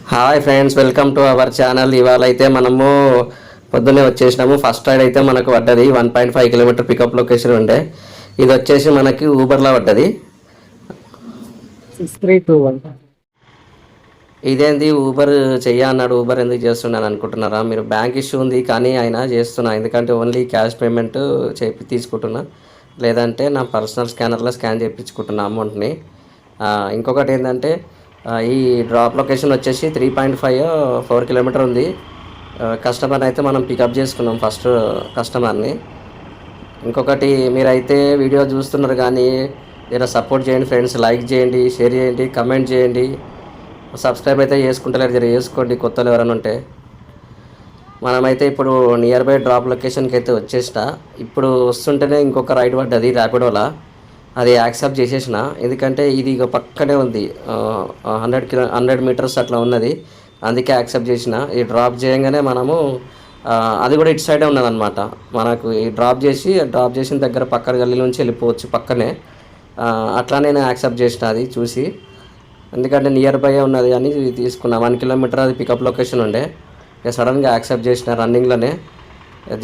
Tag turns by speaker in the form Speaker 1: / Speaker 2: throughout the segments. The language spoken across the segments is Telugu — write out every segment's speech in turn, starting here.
Speaker 1: Hi friends, welcome to our channel. ఇవాళ అయితే మనము పొద్దున్నే వచ్చేసినాము. ఫస్ట్ రైడ్ అయితే మనకు పడ్డది 1.5 కిలోమీటర్ పికప్ లొకేషన్ ఉండే. ఇది వచ్చేసి మనకి ఊబర్లో పడ్డది.
Speaker 2: 6321.
Speaker 1: ఇదేంది ఊబర్ చెయ్య అన్నాడు, ఊబర్ ఎందుకు చేస్తున్నాను అనుకుంటున్నారా మీరు? బ్యాంక్ ఇష్యూ ఉంది కానీ అయినా చేస్తున్నా, ఎందుకంటే ఓన్లీ క్యాష్ పేమెంట్ తీసుకుంటున్నా, లేదంటే నా పర్సనల్ స్కానర్లో స్కాన్ చేయించుకుంటున్నా అమౌంట్ని. ఇంకొకటి ఏంటంటే ఈ డ్రాప్ లొకేషన్ వచ్చేసి 3.5 4 కిలోమీటర్ ఉంది. కస్టమర్ని అయితే మనం పికప్ చేసుకున్నాం, ఫస్ట్ కస్టమర్ని. ఇంకొకటి, మీరైతే వీడియో చూస్తున్నారు కానీ జర సపోర్ట్ చేయండి ఫ్రెండ్స్, లైక్ చేయండి, షేర్ చేయండి, కమెంట్ చేయండి. సబ్స్క్రైబ్ అయితే చేసుకుంటలేరు, జర చేసుకోండి కొత్తలు ఎవరైనా ఉంటే. మనమైతే ఇప్పుడు నియర్ బై డ్రాప్ లొకేషన్కి అయితే వచ్చేసిన. ఇప్పుడు వస్తుంటేనే ఇంకొక రైడ్ పడ్డది ర్యాపిడోలా, అది యాక్సెప్ట్ చేసేసిన. ఎందుకంటే ఇది ఇక పక్కనే ఉంది, 100 మీటర్స్ అట్లా ఉన్నది, అందుకే యాక్సెప్ట్ చేసిన. ఈ డ్రాప్ చేయగానే మనము అది కూడా ఇటు సైడే ఉన్నదన్నమాట. మనకు ఈ డ్రాప్ చేసిన దగ్గర పక్కన గల్లీ నుంచి వెళ్ళిపోవచ్చు పక్కనే. అట్లా నేను యాక్సెప్ట్ చేసిన అది చూసి, ఎందుకంటే నియర్ బై ఉన్నది అని తీసుకున్నా. 1 కిలోమీటర్ అది పికప్ లొకేషన్ ఉండే. ఇక సడన్గా యాక్సెప్ట్ చేసిన రన్నింగ్లోనే.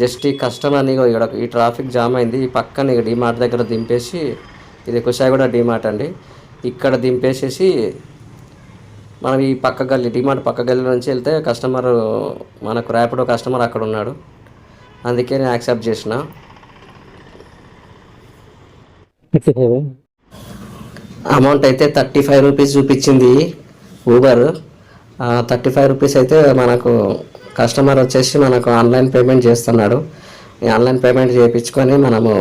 Speaker 1: జస్ట్ ఈ కస్టమర్ని ఇక్కడ ఈ ట్రాఫిక్ జామ్ అయింది, ఈ పక్కన ఇక డిమార్ట్ దగ్గర దింపేసి, ఇది కుషాయిగూడ డిమార్ట్ అండి, ఇక్కడ దింపేసేసి మనం ఈ పక్క గల్లీ, డిమార్ట్ పక్క గల్లీ నుంచి వెళ్తే కస్టమర్, మనకు ర్యాపిడో కస్టమర్ అక్కడ ఉన్నాడు, అందుకే నేను యాక్సెప్ట్ చేసిన. అమౌంట్ అయితే 35 రూపీస్ చూపించింది ఊబర్. 35 రూపీస్ అయితే మనకు కస్టమర్ వచ్చేసి మనకు ఆన్లైన్ పేమెంట్ చేస్తున్నాడు. ఈ ఆన్లైన్ పేమెంట్ చేయించుకొని మనము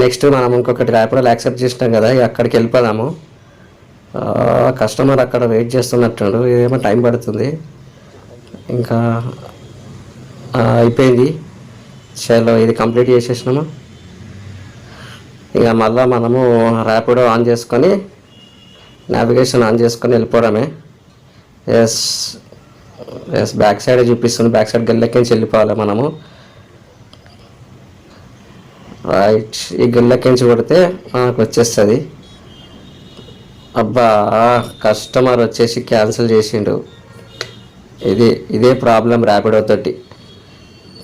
Speaker 1: నెక్స్ట్ మనం ఇంకొకటి ర్యాపిడోలో యాక్సెప్ట్ చేసినాం కదా, అక్కడికి వెళ్ళిపోదాము. కస్టమర్ అక్కడ వెయిట్ చేస్తున్నట్టు, ఇదేమో టైం పడుతుంది. ఇంకా అయిపోయింది, చలో ఇది కంప్లీట్ చేసేసినాము. ఇక మళ్ళీ మనము ర్యాపిడో ఆన్ చేసుకొని, నావిగేషన్ ఆన్ చేసుకొని వెళ్ళిపోవడమే. ఎస్ బ్యాక్ సైడ్ చూపిస్తుంది, బ్యాక్ సైడ్ గల్లెక్కించి వెళ్ళిపోవాలి మనము. రైట్, ఈ గల్లెక్కించి కొడితే మనకు వచ్చేస్తుంది. అబ్బా, కస్టమర్ వచ్చేసి క్యాన్సిల్ చేసిండు. ఇదే ప్రాబ్లం ర్యాపిడో తోటి,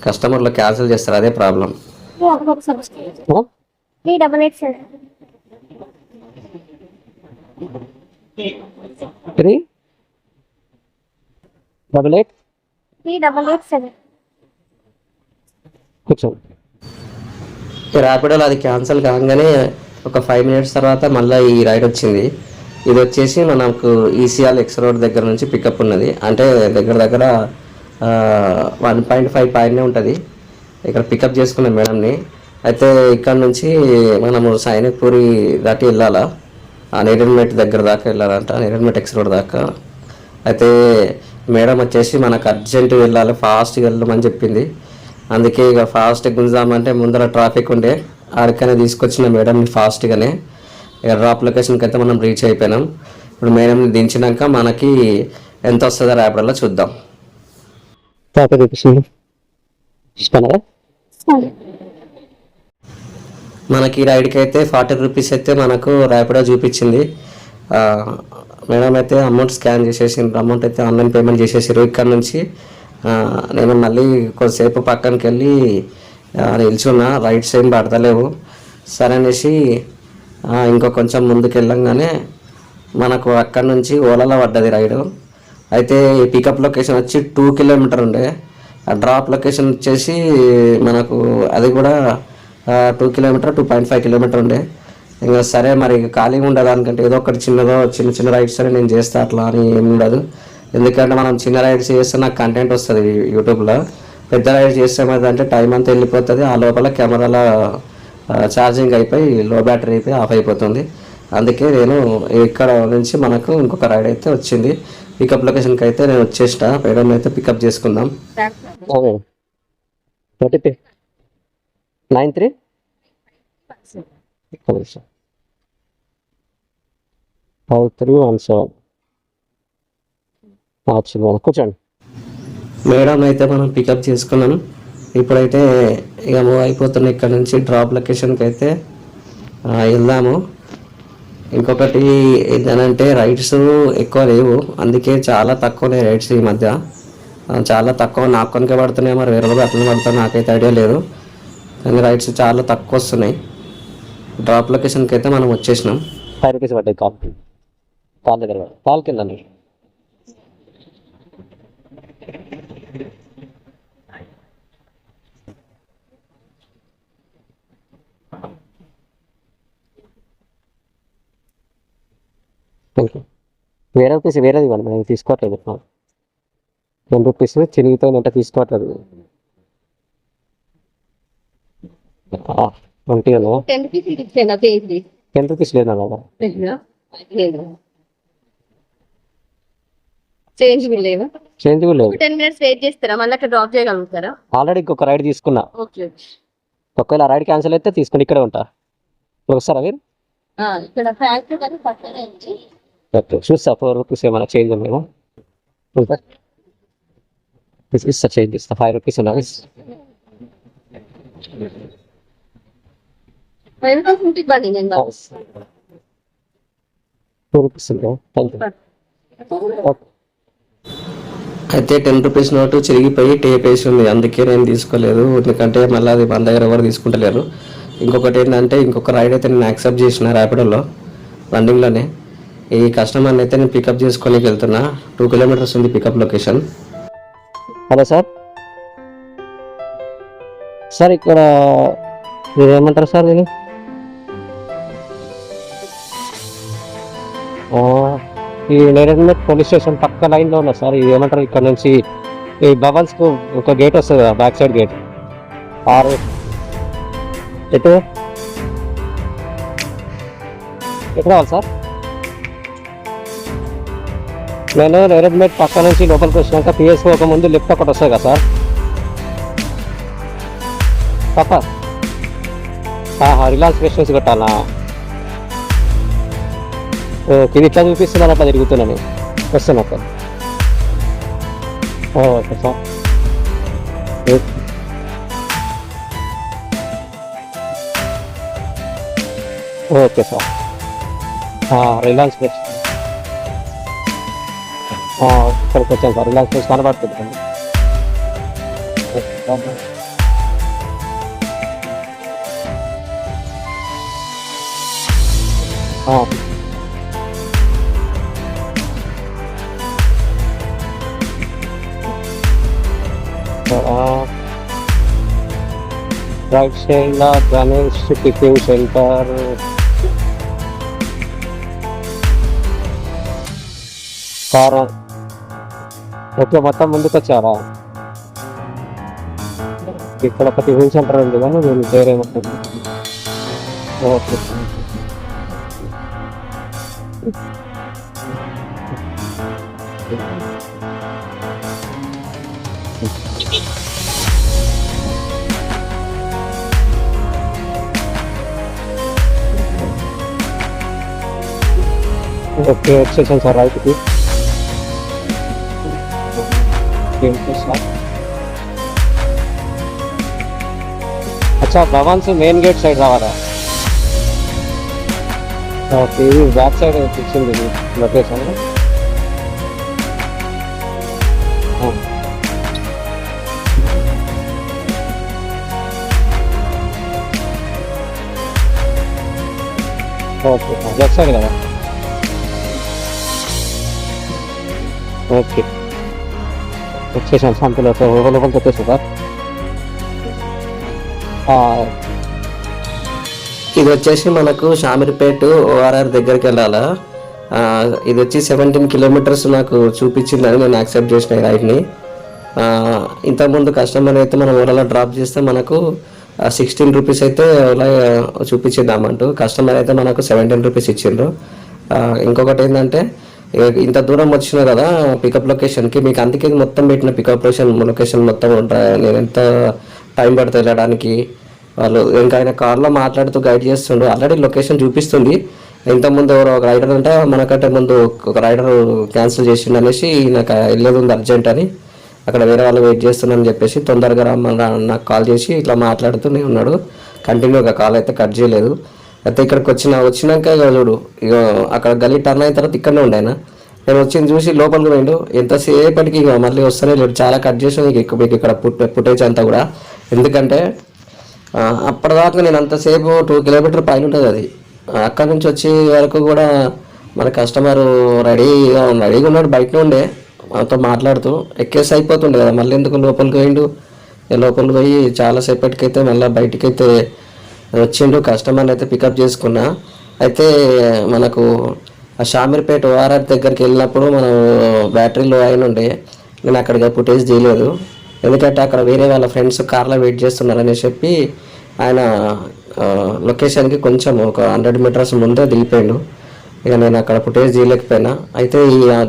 Speaker 1: కస్టమర్లు క్యాన్సిల్ చేస్తారు, అదే ప్రాబ్లం.
Speaker 2: 388
Speaker 1: కూర్చోండి. ర్యాపిడోలో అది క్యాన్సిల్ కాగానే ఒక 5 మినిట్స్ తర్వాత మళ్ళీ ఈ రైడ్ వచ్చింది. ఇది వచ్చేసి మనకు ఈసీఆర్ ఎక్స్ రోడ్ దగ్గర నుంచి పికప్ ఉన్నది, అంటే దగ్గర 1.5 పైనే ఉంటుంది. ఇక్కడ పికప్ చేసుకున్నాం మేడంని. అయితే ఇక్కడ నుంచి మనము సైనిక్పూరి దాటి వెళ్ళాలా, నేరెడ్మెట్ దగ్గర దాకా వెళ్ళాలంట, నేరెడ్మెట్ ఎక్స్ రోడ్ దాకా. అయితే మేడం వచ్చేసి మనకు అర్జెంట్ వెళ్ళాలి, ఫాస్ట్గా వెళ్ళమని చెప్పింది. అందుకే ఇక ఫాస్ట్ గుంజామంటే ముందర ట్రాఫిక్ ఉండే, ఆడికనే తీసుకొచ్చిన మేడంని ఫాస్ట్గానే. ఇక డ్రాప్ లొకేషన్కి అయితే మనం రీచ్ అయిపోయినాం. ఇప్పుడు మేడంని దించినాక మనకి ఎంత వస్తుందో ర్యాపిడోలో చూద్దాం. మనకి రైడ్కి అయితే 40 రూపీస్ అయితే మనకు ర్యాపిడో చూపించింది. మేడం అయితే అమౌంట్ స్కాన్ చేసేసిండ్రు, అమౌంట్ అయితే ఆన్లైన్ పేమెంట్ చేసేసారు. ఇక్కడ నుంచి నేను మళ్ళీ కొద్దిసేపు పక్కనకి వెళ్ళి నిల్చున్నా, రైట్స్ ఏం పడతలేవు. సరే అనేసి ఇంకో కొంచెం ముందుకు వెళ్ళంగానే మనకు అక్కడ నుంచి ఓలాలో పడ్డది రైడు. అయితే పికప్ లొకేషన్ వచ్చి 2 కిలోమీటర్ ఉండే, ఆ డ్రాప్ లొకేషన్ వచ్చేసి మనకు అది కూడా 2 కిలోమీటర్ 2.5 కిలోమీటర్ ఉండే. ఇంకా సరే మరి ఖాళీగా ఉండదు అనుకంటే ఏదో ఒకటి చిన్న రైడ్స్ అని నేను చేస్తా, అట్లా అని ఏమి ఉండదు. ఎందుకంటే మనం చిన్న రైడ్స్ చేస్తే నాకు కంటెంట్ వస్తుంది యూట్యూబ్లో, పెద్ద రైడ్స్ చేస్తే అంటే టైం అంతా వెళ్ళిపోతుంది, ఆ లోపల కెమెరాలో ఛార్జింగ్ అయిపోయి లో బ్యాటరీ అయిపోయి ఆఫ్ అయిపోతుంది. అందుకే నేను ఇక్కడ నుంచి మనకు ఇంకొక రైడ్ అయితే వచ్చింది. పికప్ లొకేషన్కి అయితే నేను వచ్చేసిన, మేడం అయితే పికప్ చేసుకుందాం. 93 కూర్చోండి. మేడం అయితే మనం పికప్ చేసుకున్నాం. ఇప్పుడైతే ఇక మూవ్ అయిపోతున్నాం. ఇక్కడ నుంచి డ్రాప్ లొకేషన్కి అయితే వెళ్దాము. ఇంకొకటి ఏంటంటే రైడ్స్ ఎక్కువ లేవు, అందుకే చాలా తక్కువనే రైడ్స్ ఈ మధ్య. చాలా తక్కువ నాకు కొనికే పడుతున్నాయి, మరి వేరే వాళ్ళు అట్లనే పడతారు నాకైతే ఐడియా లేదు. కానీ రైడ్స్ చాలా తక్కువ వస్తున్నాయి. డ్రాప్ లొకేషన్కి అయితే మనం వచ్చేసినాం. 5 రూపీస్ పడ్డాయి కాల్ దగ్గర కాల్ కింద వేరే రూపీస్ వేరేది ఇవ్వండి, మేము తీసుకోవట్లేదు. 10 రూపీస్ చిరిగిపోయినట్టు తీసుకోవట్లేదు. 10 రూపీస్ లేదా
Speaker 2: చేంజ్ లేదు.
Speaker 1: 10
Speaker 2: మినిట్స్ వెయిట్ చేస్తారా? మళ్ళీ అక్కడ డ్రాప్ చేయగలుగుతారా?
Speaker 1: ఆల్రెడీ ఇంకొక రైడ్ తీసుకున్నా.
Speaker 2: ఓకే,
Speaker 1: ఒకవేళ రైడ్ క్యాన్సిల్ అయితే తీసుకుని ఇక్కడే ఉంటా. వస్తారా మీరు?
Speaker 2: ఇక్కడ ఫ్యాక్టరీ కానీ పక్కనే ఉంది.
Speaker 1: చూస్తా 4 రూపీస్ ఏమైనా చేంజ్ మేము ఇస్తా, చేంజ్ ఇస్తా. 5 రూపీస్ ఉన్నా 2 రూపీస్ అయితే 10 రూపీస్ నోటు చిరిగిపోయి టేప్ వేసి ఉంది, అందుకే నేను తీసుకోలేదు. ఎందుకంటే మళ్ళీ అది మన దగ్గర ఎవరు తీసుకుంటలేరు. ఇంకొకటి ఏంటంటే ఇంకొక రైడ్ అయితే నేను యాక్సెప్ట్ చేసిన ర్యాపిడోలో రన్నింగ్లోనే. ఈ కస్టమర్ని అయితే నేను పికప్ చేసుకొని వెళ్తున్నా. 2 కిలోమీటర్స్ ఉంది pickup location. Hello sir, sir ఇక్కడ మీరు ఏమంటారు సార్? నేను ఈ నేరేడ్మెట్ పోలీస్ స్టేషన్ పక్క లైన్లో ఉన్నా సార్. ఇది ఏమంటారు, ఇక్కడ నుంచి ఈ బబల్స్కు ఒక గేట్ వస్తుంది కదా, బ్యాక్ సైడ్ గేట్. ఎటు రావాలి సార్? నేను నేరేడ్మెట్ పక్క నుంచి లోపలికి వచ్చినాక పిఎస్ఓ ఒక ముందు లిఫ్ట్ ఒకటి వస్తుంది కదా సార్, పక్క రిలాక్స్ రెస్టారెంట్స్ కొట్టాలా? ఇది ఇట్లా చూపిస్తున్నాను, అట్లా తిరుగుతున్నాను. వస్తాను అక్కడ. Okay sir. Okay sir. Relax rest ఇక్కడికి వచ్చాను సార్. రిలాక్స్ రెస్ట్ కనబడుతుంది. Right side Ganesh tiffin centre. Okay, మొత్తం ముందుకు వచ్చారా? ఇక్కడ ఒక టిఫిన్ సెంటర్ ఉంది కానీ నేను వేరేమంటుంది. ఓకే, ఓకే వచ్చేసాను సార్ రైట్కి. అచ్చా, భవాన్స్ మెయిన్ గేట్ సైడ్ రావాలా? ఓకే, ఇది బ్యాక్ సైడ్ ఇచ్చింది లొకేషన్. ఓకే, లెఫ్ట్ సైడ్ కదా? ఓకే, వచ్చేసాను సంతలో లోపలికి వచ్చేసి సార్. ఇది వచ్చేసి మనకు షామీర్పేట ఓఆర్ఆర్ దగ్గరికి వెళ్ళాలా. ఇది వచ్చి 17 కిలోమీటర్స్ నాకు చూపించిందని నేను యాక్సెప్ట్ చేసిన ఈ రైడ్ని. ఇంతకుముందు కస్టమర్ అయితే మనం ఓలాలో డ్రాప్ చేస్తే మనకు 16 రూపీస్ అయితే ఓలా చూపించింది అమౌంట్. కస్టమర్ అయితే మనకు 17 రూపీస్ ఇచ్చిండ్రు. ఇంకొకటి ఏంటంటే ఇంత దూరం వచ్చినా కదా పికప్ లొకేషన్కి, మీకు అందుకే మొత్తం పెట్టిన పికప్ లొకేషన్ మొత్తం ఉంటాయి. నేను ఎంత టైం పడుతుంది వెళ్ళడానికి. వాళ్ళు ఇంకా ఆయన కార్లో మాట్లాడుతూ గైడ్ చేస్తుండ్రు. ఆల్రెడీ లొకేషన్ చూపిస్తుంది. ఇంతకుముందు ఎవరో ఒక రైడర్ అంటే మనకంటే ముందు ఒక రైడర్ క్యాన్సిల్ చేసిండు అనేసి నాకు వెళ్ళేది ఉంది అర్జెంట్ అని, అక్కడ వేరే వాళ్ళు వెయిట్ చేస్తున్నారని చెప్పేసి తొందరగా రమ్మని నాకు కాల్ చేసి ఇట్లా మాట్లాడుతూనే ఉన్నాడు. కంటిన్యూగా కాల్ అయితే కట్ చేయలేదు. అయితే ఇక్కడికి వచ్చినాక ఇక చూడు ఇక అక్కడ గల్లీ టర్న్ అయిన తర్వాత ఇక్కడనే ఉండే ఆయన. నేను వచ్చింది చూసి లోపలికి పోయిండు. ఎంతసేపటికి ఇక మళ్ళీ వస్తూనే లేడు. చాలా కట్ చేసాను మీకు ఇక్కడ ఫుటేజ్ అంతా కూడా. ఎందుకంటే అప్పటిదాకా నేను అంతసేపు 2 కిలోమీటర్ పైన ఉంటుంది అది. అక్కడ నుంచి వచ్చే వరకు కూడా మన కస్టమర్ రెడీగా ఉన్నాడు, బయటనే ఉండే మనతో మాట్లాడుతూ. ఎక్కేసి అయిపోతుండే కదా, మళ్ళీ ఎందుకు లోపలికి పోయిండు. లోపలికి పోయి చాలాసేపటికైతే మళ్ళీ బయటికైతే వచ్చిండు. కస్టమర్ని అయితే పికప్ చేసుకున్నా. అయితే మనకు ఆ షామీర్పేట ఓఆర్ఆర్ దగ్గరికి వెళ్ళినప్పుడు మనం బ్యాటరీలో అయిన ఉండే, నేను అక్కడికి ఫుటేజ్ తీయలేదు. ఎందుకంటే అక్కడ వేరే వాళ్ళ ఫ్రెండ్స్ కార్లో వెయిట్ చేస్తున్నారని చెప్పి ఆయన లొకేషన్కి కొంచెం ఒక 100 మీటర్స్ ముందే దిగిపోయాడు. ఇక నేను అక్కడ ఫుటేజ్ తీయలేకపోయినా. అయితే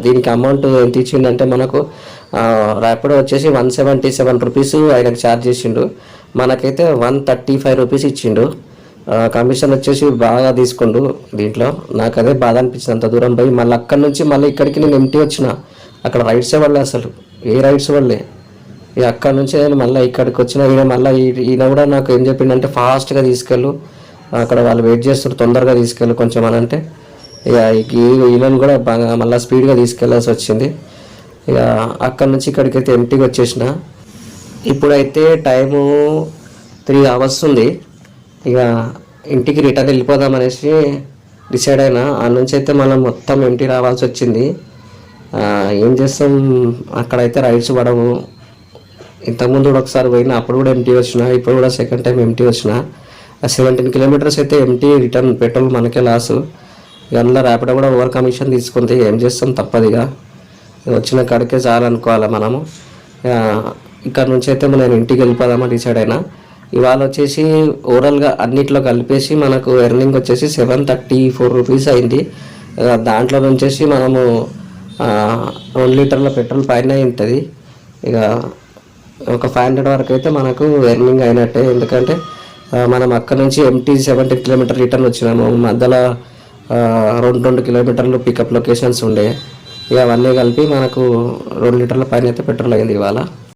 Speaker 1: దీనికి అమౌంట్ ఎంత ఇచ్చిండంటే మనకు ర్యాపిడో వచ్చేసి 177 రూపీస్ ఆయనకు ఛార్జ్ చేసిండు. మనకైతే 135 రూపీస్ ఇచ్చిండు. కమిషన్ వచ్చేసి బాగా తీసుకుండు దీంట్లో. నాకు అదే బాధ అనిపించింది, అంత దూరం పోయి మళ్ళీ అక్కడి నుంచి మళ్ళీ ఇక్కడికి నేను ఎంటీ వచ్చిన. అక్కడ రైడ్సే వాళ్ళే, అసలు ఏ రైడ్స్ వాళ్ళే. ఇక అక్కడ నుంచి నేను మళ్ళీ ఇక్కడికి వచ్చిన. మళ్ళీ ఈయన కూడా నాకు ఏం చెప్పిండంటే ఫాస్ట్గా తీసుకెళ్ళు, అక్కడ వాళ్ళు వెయిట్ చేస్తారు, తొందరగా తీసుకెళ్ళు కొంచెం అని అంటే ఇక ఈయనను కూడా బాగా మళ్ళీ స్పీడ్గా తీసుకెళ్లాల్సి వచ్చింది. ఇక అక్కడి నుంచి ఇక్కడికైతే ఎంటీగా వచ్చేసిన. ఇప్పుడైతే టైము 3 అవర్స్ ఉంది. ఇక ఇంటికి రిటర్న్ వెళ్ళిపోదామనేసి డిసైడ్ అయినా. ఆ నుంచి అయితే మనం మొత్తం ఎంటీ రావాల్సి వచ్చింది. ఏం చేస్తాం, అక్కడైతే రైడ్స్ పడవు. ఇంతకుముందు కూడా ఒకసారి పోయినా, అప్పుడు కూడా ఎంటీ వచ్చిన, ఇప్పుడు కూడా సెకండ్ టైం ఎంటీ వచ్చిన. 17 కిలోమీటర్స్ అయితే ఎంటీ రిటర్న్, పెట్రోల్ మనకే లాసు. ఇక అందులో ర్యాపిడో కూడా ఓవర్ కమిషన్ తీసుకుంటే ఏం చేస్తాం, తప్పదిగా. వచ్చిన కాడికే చాలనుకోవాలి మనము. ఇక్కడ నుంచి అయితే నేను ఇంటికి వెళ్ళిపోదామని డిసైడ్ అయినా. ఇవాళ వచ్చేసి ఓవరాల్గా అన్నిట్లో కలిపేసి మనకు ఎర్నింగ్ వచ్చేసి 734 రూపీస్ అయింది. దాంట్లో నుంచేసి మనము 1 లీటర్ల పెట్రోల్ పైన ఉంటుంది. ఇక ఒక 500 వరకు అయితే మనకు ఎర్నింగ్ అయినట్టే. ఎందుకంటే మనం అక్కడ నుంచి ఎంటీ 70 కిలోమీటర్ రిటర్న్ వచ్చినాము. మధ్యలో 2 కిలోమీటర్లు పికప్ లొకేషన్స్ ఉండే. ఇక అవన్నీ కలిపి మనకు 2 లీటర్ల పైన అయితే పెట్రోల్ అయింది ఇవాళ.